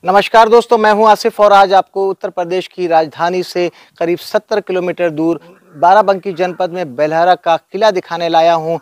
नमस्कार दोस्तों, मैं हूं आसिफ और आज आपको उत्तर प्रदेश की राजधानी से करीब 70 किलोमीटर दूर बाराबंकी जनपद में बेलहारा का किला दिखाने लाया हूं।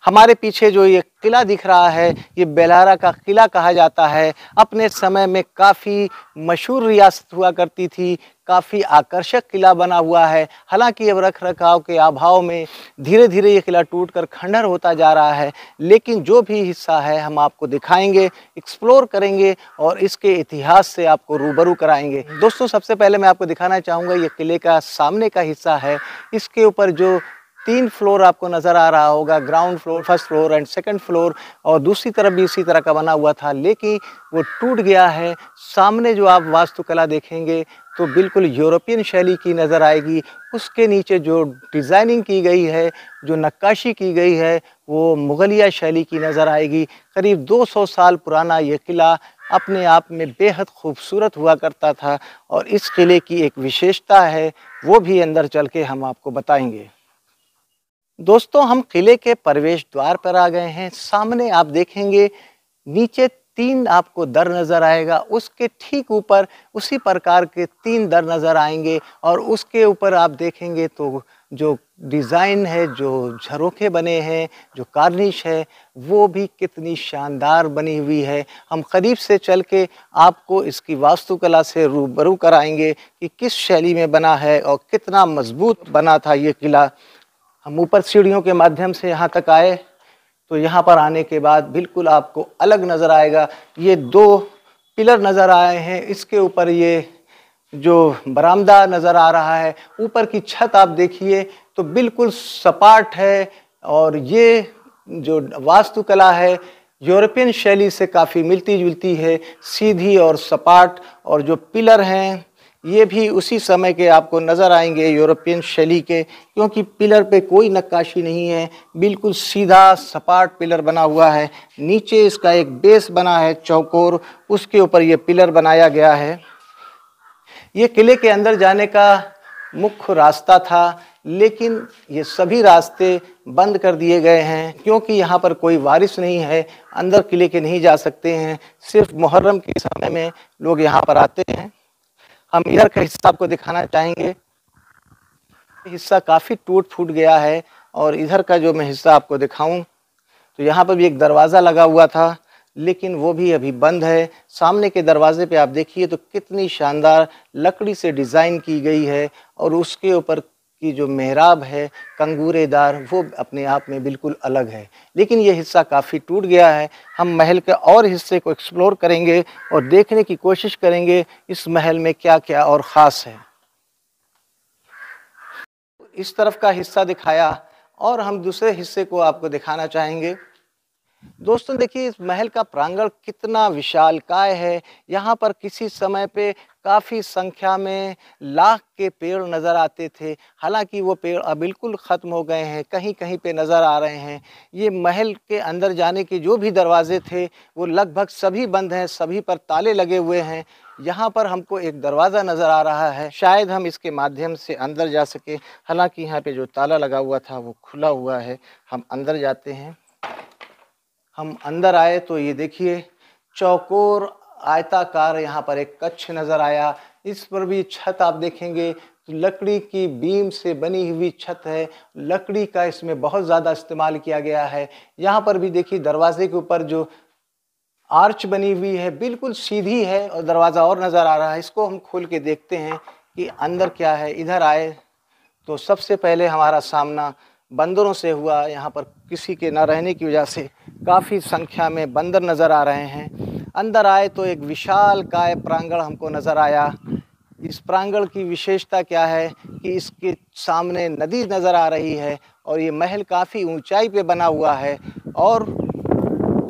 हमारे पीछे जो ये किला दिख रहा है, ये बेलहारा का किला कहा जाता है। अपने समय में काफ़ी मशहूर रियासत हुआ करती थी, काफ़ी आकर्षक किला बना हुआ है। हालांकि अब रख रखाव के अभाव में धीरे धीरे ये किला टूटकर खंडहर होता जा रहा है, लेकिन जो भी हिस्सा है हम आपको दिखाएंगे, एक्सप्लोर करेंगे और इसके इतिहास से आपको रूबरू कराएंगे। दोस्तों, सबसे पहले मैं आपको दिखाना चाहूँगा, ये किले का सामने का हिस्सा है। इसके ऊपर जो 3 फ्लोर आपको नज़र आ रहा होगा, ground floor, first floor and second floor, और दूसरी तरफ भी इसी तरह का बना हुआ था, लेकिन वो टूट गया है। सामने जो आप वास्तुकला देखेंगे तो बिल्कुल यूरोपियन शैली की नज़र आएगी। उसके नीचे जो डिज़ाइनिंग की गई है, जो नक्काशी की गई है, वो मुगलिया शैली की नज़र आएगी। करीब 200 साल पुराना ये किला अपने आप में बेहद खूबसूरत हुआ करता था और इस किले की एक विशेषता है, वो भी अंदर चल के हम आपको बताएंगे। दोस्तों, हम किले के प्रवेश द्वार पर आ गए हैं। सामने आप देखेंगे नीचे 3 आपको दर नज़र आएगा, उसके ठीक ऊपर उसी प्रकार के 3 दर नज़र आएंगे और उसके ऊपर आप देखेंगे तो जो डिज़ाइन है, जो झरोखे बने हैं, जो कार्निश है, वो भी कितनी शानदार बनी हुई है। हम करीब से चल के आपको इसकी वास्तुकला से रूबरू कराएंगे कि किस शैली में बना है और कितना मजबूत बना था ये किला। हम ऊपर सीढ़ियों के माध्यम से यहाँ तक आए तो यहाँ पर आने के बाद बिल्कुल आपको अलग नज़र आएगा। ये 2 पिलर नज़र आए हैं, इसके ऊपर ये जो बरामदा नज़र आ रहा है, ऊपर की छत आप देखिए तो बिल्कुल सपाट है और ये जो वास्तुकला है यूरोपियन शैली से काफ़ी मिलती जुलती है, सीधी और सपाट। और जो पिलर हैं ये भी उसी समय के आपको नज़र आएंगे, यूरोपियन शैली के, क्योंकि पिलर पे कोई नक्काशी नहीं है, बिल्कुल सीधा सपाट पिलर बना हुआ है। नीचे इसका एक बेस बना है चौकोर, उसके ऊपर ये पिलर बनाया गया है। ये किले के अंदर जाने का मुख्य रास्ता था, लेकिन ये सभी रास्ते बंद कर दिए गए हैं क्योंकि यहाँ पर कोई वारिस नहीं है, अंदर किले के नहीं जा सकते हैं। सिर्फ मुहर्रम के समय में लोग यहाँ पर आते हैं। हम इधर का हिस्सा आपको दिखाना चाहेंगे। हिस्सा काफ़ी टूट फूट गया है और इधर का जो मैं हिस्सा आपको दिखाऊं तो यहाँ पर भी एक दरवाज़ा लगा हुआ था, लेकिन वो भी अभी बंद है। सामने के दरवाजे पे आप देखिए तो कितनी शानदार लकड़ी से डिज़ाइन की गई है और उसके ऊपर की जो मेहराब है कंगूरेदार, वो अपने आप में बिल्कुल अलग है। लेकिन ये हिस्सा काफ़ी टूट गया है। हम महल के और हिस्से को एक्सप्लोर करेंगे और देखने की कोशिश करेंगे इस महल में क्या क्या और ख़ास है। इस तरफ का हिस्सा दिखाया और हम दूसरे हिस्से को आपको दिखाना चाहेंगे। दोस्तों देखिए, इस महल का प्रांगण कितना विशालकाय है। यहाँ पर किसी समय पे काफ़ी संख्या में लाख के पेड़ नज़र आते थे, हालांकि वो पेड़ अब बिल्कुल ख़त्म हो गए हैं, कहीं कहीं पे नज़र आ रहे हैं। ये महल के अंदर जाने के जो भी दरवाजे थे वो लगभग सभी बंद हैं, सभी पर ताले लगे हुए हैं। यहाँ पर हमको एक दरवाज़ा नज़र आ रहा है, शायद हम इसके माध्यम से अंदर जा सके। हालांकि यहाँ पे जो ताला लगा हुआ था वो खुला हुआ है। हम अंदर जाते हैं। हम अंदर आए तो ये देखिए चौकोर आयताकार यहाँ पर एक कक्ष नज़र आया। इस पर भी छत आप देखेंगे तो लकड़ी की बीम से बनी हुई छत है। लकड़ी का इसमें बहुत ज़्यादा इस्तेमाल किया गया है। यहाँ पर भी देखिए दरवाजे के ऊपर जो आर्च बनी हुई है बिल्कुल सीधी है और दरवाज़ा और नज़र आ रहा है। इसको हम खोल के देखते हैं कि अंदर क्या है। इधर आए तो सबसे पहले हमारा सामना बंदरों से हुआ। यहाँ पर किसी के न रहने की वजह से काफ़ी संख्या में बंदर नज़र आ रहे हैं। अंदर आए तो एक विशालकाय प्रांगण हमको नज़र आया। इस प्रांगण की विशेषता क्या है कि इसके सामने नदी नज़र आ रही है और ये महल काफ़ी ऊंचाई पे बना हुआ है और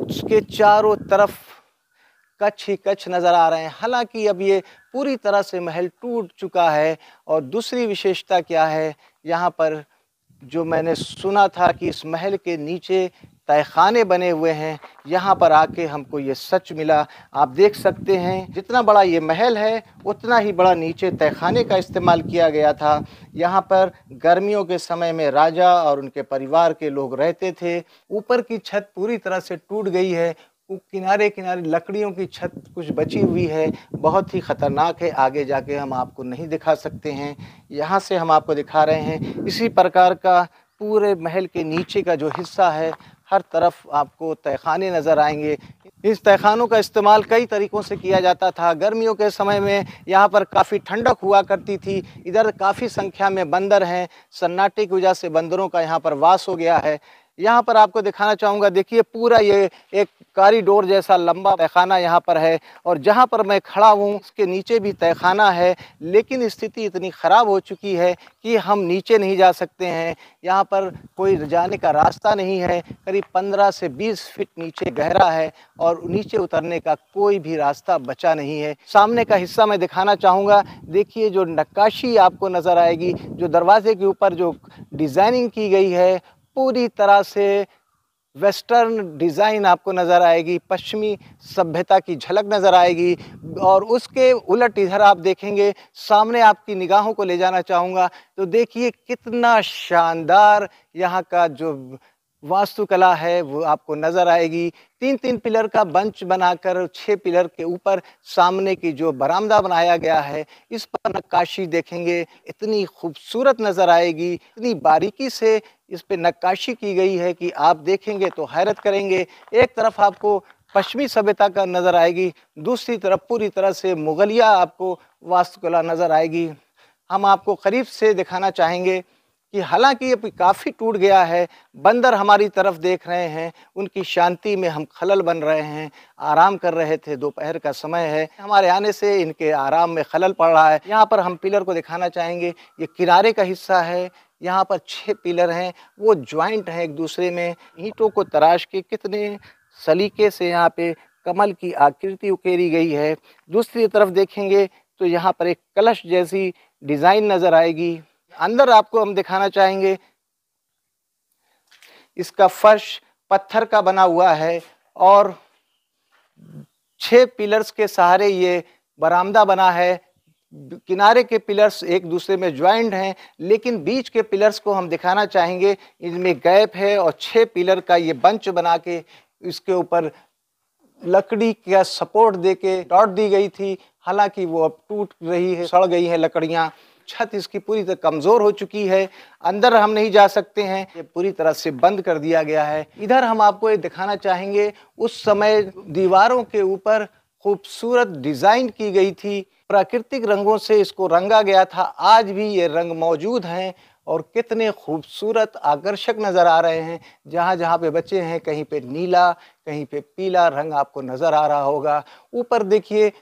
उसके चारों तरफ कच्छ ही कच्छ नज़र आ रहे हैं। हालांकि अब ये पूरी तरह से महल टूट चुका है। और दूसरी विशेषता क्या है, यहाँ पर जो मैंने सुना था कि इस महल के नीचे तहखाने बने हुए हैं, यहाँ पर आके हमको ये सच मिला। आप देख सकते हैं जितना बड़ा ये महल है उतना ही बड़ा नीचे तहखाने का इस्तेमाल किया गया था। यहाँ पर गर्मियों के समय में राजा और उनके परिवार के लोग रहते थे। ऊपर की छत पूरी तरह से टूट गई है, किनारे किनारे लकड़ियों की छत कुछ बची हुई है, बहुत ही ख़तरनाक है। आगे जाके हम आपको नहीं दिखा सकते हैं, यहाँ से हम आपको दिखा रहे हैं। इसी प्रकार का पूरे महल के नीचे का जो हिस्सा है, हर तरफ आपको तहखाने नज़र आएंगे। इस तहखानों का इस्तेमाल कई तरीक़ों से किया जाता था। गर्मियों के समय में यहाँ पर काफ़ी ठंडक हुआ करती थी। इधर काफ़ी संख्या में बंदर हैं, सन्नाटे की वजह से बंदरों का यहाँ पर वास हो गया है। यहाँ पर आपको दिखाना चाहूँगा, देखिए पूरा ये एक कॉरिडोर जैसा लंबा तहखाना यहाँ पर है, और जहाँ पर मैं खड़ा हूँ उसके नीचे भी तहखाना है, लेकिन स्थिति इतनी ख़राब हो चुकी है कि हम नीचे नहीं जा सकते हैं। यहाँ पर कोई जाने का रास्ता नहीं है, करीब 15 से 20 फीट नीचे गहरा है और नीचे उतरने का कोई भी रास्ता बचा नहीं है। सामने का हिस्सा मैं दिखाना चाहूँगा, देखिए जो नक्काशी आपको नज़र आएगी, जो दरवाजे के ऊपर जो डिज़ाइनिंग की गई है, पूरी तरह से वेस्टर्न डिज़ाइन आपको नज़र आएगी, पश्चिमी सभ्यता की झलक नज़र आएगी। और उसके उलट इधर आप देखेंगे, सामने आपकी निगाहों को ले जाना चाहूँगा, तो देखिए कितना शानदार यहाँ का जो वास्तुकला है वो आपको नज़र आएगी। 3-3 पिलर का बंच बनाकर 6 पिलर के ऊपर सामने की जो बरामदा बनाया गया है, इस पर नक्काशी देखेंगे, इतनी खूबसूरत नज़र आएगी, इतनी बारीकी से इस पे नक्काशी की गई है कि आप देखेंगे तो हैरत करेंगे। एक तरफ आपको पश्चिमी सभ्यता का नज़र आएगी, दूसरी तरफ पूरी तरह से मुगलिया आपको वास्तुकला नज़र आएगी। हम आपको करीब से दिखाना चाहेंगे कि हालांकि ये काफ़ी टूट गया है, बंदर हमारी तरफ देख रहे हैं, उनकी शांति में हम खलल बन रहे हैं, आराम कर रहे थे, दोपहर का समय है, हमारे आने से इनके आराम में खलल पड़ रहा है। यहाँ पर हम पिलर को दिखाना चाहेंगे, ये किनारे का हिस्सा है, यहाँ पर 6 पिलर हैं, वो ज्वाइंट हैं एक दूसरे में। ईंटों को तराश के कितने सलीके से यहाँ पे कमल की आकृति उकेरी गई है। दूसरी तरफ देखेंगे तो यहाँ पर एक कलश जैसी डिज़ाइन नज़र आएगी। अंदर आपको हम दिखाना चाहेंगे, इसका फर्श पत्थर का बना हुआ है और 6 पिलर्स के सहारे ये बरामदा बना है। किनारे के पिलर्स एक दूसरे में ज्वाइंट हैं, लेकिन बीच के पिलर्स को हम दिखाना चाहेंगे, इनमें गैप है और 6 पिलर का ये बंच बना के इसके ऊपर लकड़ी का सपोर्ट देके डॉट दी गई थी। हालांकि वो अब टूट रही है, सड़ गई है लकड़ियाँ, छत इसकी पूरी तरह कमज़ोर हो चुकी है, अंदर हम नहीं जा सकते हैं, ये पूरी तरह से बंद कर दिया गया है। इधर हम आपको ये दिखाना चाहेंगे, उस समय दीवारों के ऊपर खूबसूरत डिज़ाइन की गई थी, प्राकृतिक रंगों से इसको रंगा गया था। आज भी ये रंग मौजूद हैं और कितने खूबसूरत आकर्षक नज़र आ रहे हैं। जहाँ जहाँ पे बचे हैं, कहीं पे नीला, कहीं पे पीला रंग आपको नज़र आ रहा होगा। ऊपर देखिए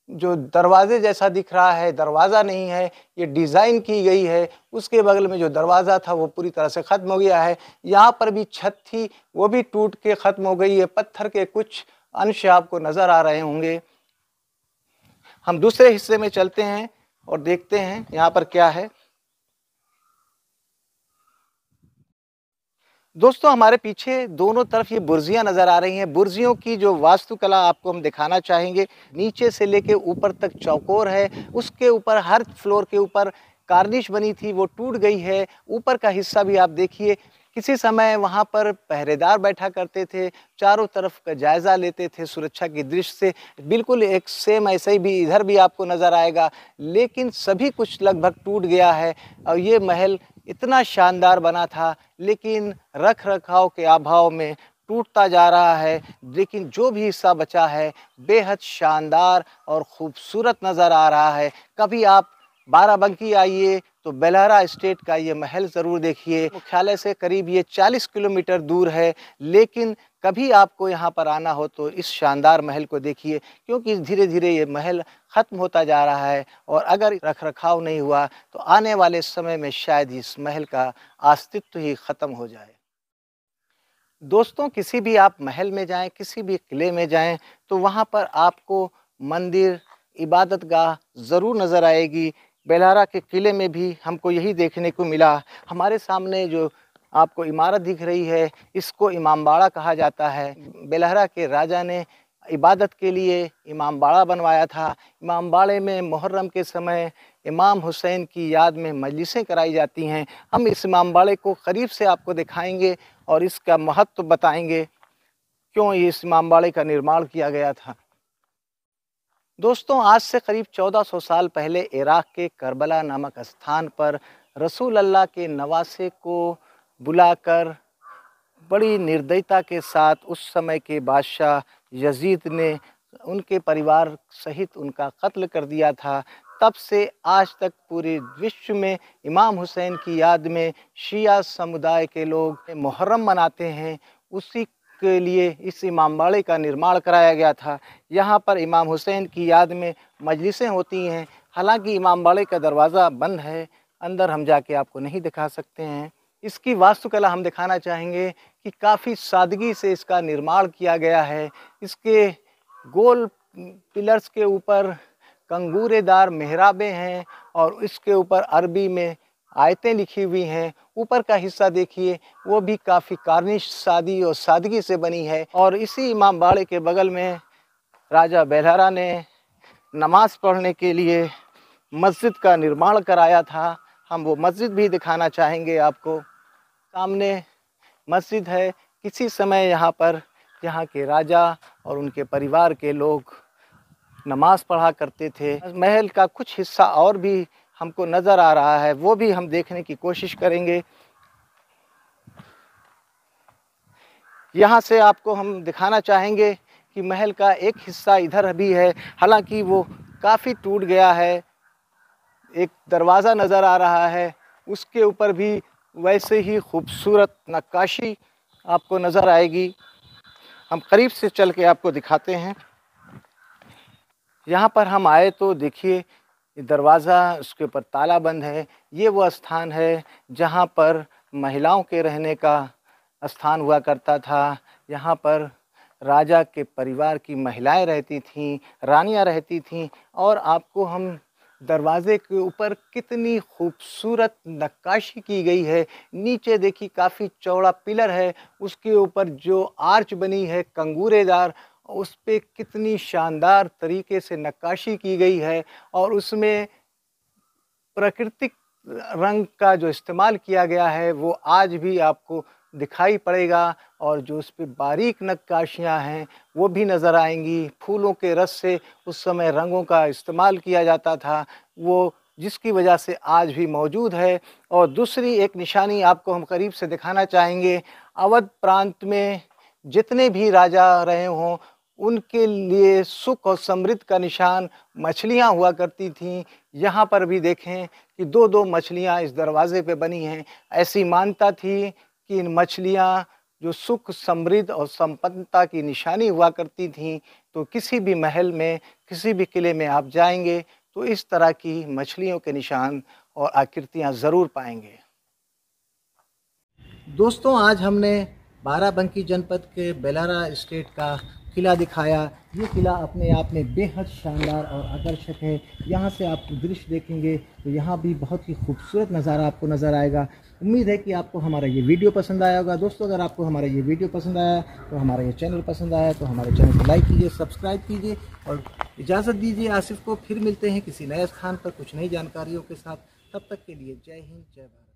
जो दरवाजे जैसा दिख रहा है, दरवाज़ा नहीं है, ये डिज़ाइन की गई है। उसके बगल में जो दरवाज़ा था वो पूरी तरह से ख़त्म हो गया है। यहाँ पर भी छत थी, वो भी टूट के ख़त्म हो गई है। पत्थर के कुछ अंश आपको नज़र आ रहे होंगे। हम दूसरे हिस्से में चलते हैं और देखते हैं यहाँ पर क्या है। दोस्तों, हमारे पीछे दोनों तरफ ये बुर्जियाँ नज़र आ रही हैं। बुर्जियों की जो वास्तुकला आपको हम दिखाना चाहेंगे, नीचे से लेके ऊपर तक चौकोर है, उसके ऊपर हर फ्लोर के ऊपर कार्निश बनी थी, वो टूट गई है। ऊपर का हिस्सा भी आप देखिए, किसी समय वहाँ पर पहरेदार बैठा करते थे, चारों तरफ का जायज़ा लेते थे सुरक्षा की दृष्टि से। बिल्कुल एक सेम ऐसे ही भी इधर भी आपको नज़र आएगा, लेकिन सभी कुछ लगभग टूट गया है। और ये महल इतना शानदार बना था, लेकिन रख रखाव के अभाव में टूटता जा रहा है। लेकिन जो भी हिस्सा बचा है बेहद शानदार और ख़ूबसूरत नज़र आ रहा है। कभी आप बाराबंकी आइए तो बेलहरा एस्टेट का ये महल ज़रूर देखिए। मुख्यालय से करीब ये 40 किलोमीटर दूर है, लेकिन कभी आपको यहाँ पर आना हो तो इस शानदार महल को देखिए, क्योंकि धीरे धीरे ये महल ख़त्म होता जा रहा है और अगर रखरखाव नहीं हुआ तो आने वाले समय में शायद इस महल का अस्तित्व ही ख़त्म हो जाए। दोस्तों, किसी भी आप महल में जाएं, किसी भी किले में जाएं, तो वहाँ पर आपको मंदिर, इबादतगाह ज़रूर नज़र आएगी। बेलहरा के किले में भी हमको यही देखने को मिला। हमारे सामने जो आपको इमारत दिख रही है, इसको इमामबाड़ा कहा जाता है। बेलहरा के राजा ने इबादत के लिए इमामबाड़ा बनवाया था। इमामबाड़े में मुहर्रम के समय इमाम हुसैन की याद में मजलिसें कराई जाती हैं। हम इस इमामबाड़े को करीब से आपको दिखाएंगे और इसका महत्व बताएंगे, क्यों इस इमामबाड़े का निर्माण किया गया था। दोस्तों, आज से करीब 1400 साल पहले इराक़ के करबला नामक स्थान पर रसूल अल्लाह के नवासे को बुलाकर बड़ी निर्दयता के साथ उस समय के बादशाह यजीद ने उनके परिवार सहित उनका कत्ल कर दिया था। तब से आज तक पूरे विश्व में इमाम हुसैन की याद में शिया समुदाय के लोग मुहर्रम मनाते हैं। उसी के लिए इस इमामबाड़े का निर्माण कराया गया था। यहाँ पर इमाम हुसैन की याद में मजलिसें होती हैं। हालांकि इमामबाड़े का दरवाज़ा बंद है, अंदर हम जाके आपको नहीं दिखा सकते हैं। इसकी वास्तुकला हम दिखाना चाहेंगे कि काफ़ी सादगी से इसका निर्माण किया गया है। इसके गोल पिलर्स के ऊपर कंगूरेदार मेहराबें हैं और इसके ऊपर अरबी में आयतें लिखी हुई हैं। ऊपर का हिस्सा देखिए, वो भी काफ़ी कार्निश सादी और सादगी से बनी है। और इसी इमामबाड़े के बगल में राजा बेलहारा ने नमाज़ पढ़ने के लिए मस्जिद का निर्माण कराया था। हम वो मस्जिद भी दिखाना चाहेंगे आपको। सामने मस्जिद है। किसी समय यहाँ पर यहाँ के राजा और उनके परिवार के लोग नमाज़ पढ़ा करते थे। महल का कुछ हिस्सा और भी हमको नज़र आ रहा है, वो भी हम देखने की कोशिश करेंगे। यहाँ से आपको हम दिखाना चाहेंगे कि महल का एक हिस्सा इधर भी है, हालांकि वो काफ़ी टूट गया है। एक दरवाज़ा नज़र आ रहा है, उसके ऊपर भी वैसे ही खूबसूरत नक्काशी आपको नज़र आएगी। हम करीब से चल के आपको दिखाते हैं। यहाँ पर हम आए तो देखिए दरवाज़ा, उसके ऊपर ताला बंद है। ये वो स्थान है जहाँ पर महिलाओं के रहने का स्थान हुआ करता था। यहाँ पर राजा के परिवार की महिलाएं रहती थीं, रानियां रहती थीं। और आपको हम दरवाज़े के ऊपर कितनी खूबसूरत नक्काशी की गई है। नीचे देखिए काफ़ी चौड़ा पिलर है, उसके ऊपर जो आर्च बनी है कंगूरेदार, उस पे कितनी शानदार तरीके से नक्काशी की गई है। और उसमें प्राकृतिक रंग का जो इस्तेमाल किया गया है वो आज भी आपको दिखाई पड़ेगा। और जो उस पे बारीक नक्काशियाँ हैं वो भी नज़र आएंगी। फूलों के रस से उस समय रंगों का इस्तेमाल किया जाता था, वो जिसकी वजह से आज भी मौजूद है। और दूसरी एक निशानी आपको हम करीब से दिखाना चाहेंगे। अवध प्रांत में जितने भी राजा रहे हों, उनके लिए सुख और समृद्धि का निशान मछलियाँ हुआ करती थीं। यहाँ पर भी देखें कि दो दो मछलियाँ इस दरवाज़े पे बनी हैं। ऐसी मान्यता थी कि इन मछलियाँ जो सुख, समृद्धि और संपन्नता की निशानी हुआ करती थीं। तो किसी भी महल में, किसी भी किले में आप जाएंगे तो इस तरह की मछलियों के निशान और आकृतियाँ ज़रूर पाएंगे। दोस्तों, आज हमने बाराबंकी जनपद के बेलहारा स्टेट का किला दिखाया। ये किला अपने आप में बेहद शानदार और आकर्षक है। यहाँ से आप दृश्य देखेंगे तो यहाँ भी बहुत ही खूबसूरत नज़ारा आपको नज़र आएगा। उम्मीद है कि आपको हमारा ये वीडियो पसंद आया होगा। दोस्तों, अगर आपको हमारा ये वीडियो पसंद आया तो हमारा ये चैनल पसंद आया तो हमारे चैनल को लाइक कीजिए, सब्सक्राइब कीजिए और इजाज़त दीजिए आसिफ को। फिर मिलते हैं किसी नए स्थान पर कुछ नई जानकारियों के साथ। तब तक के लिए जय हिंद, जय भारत।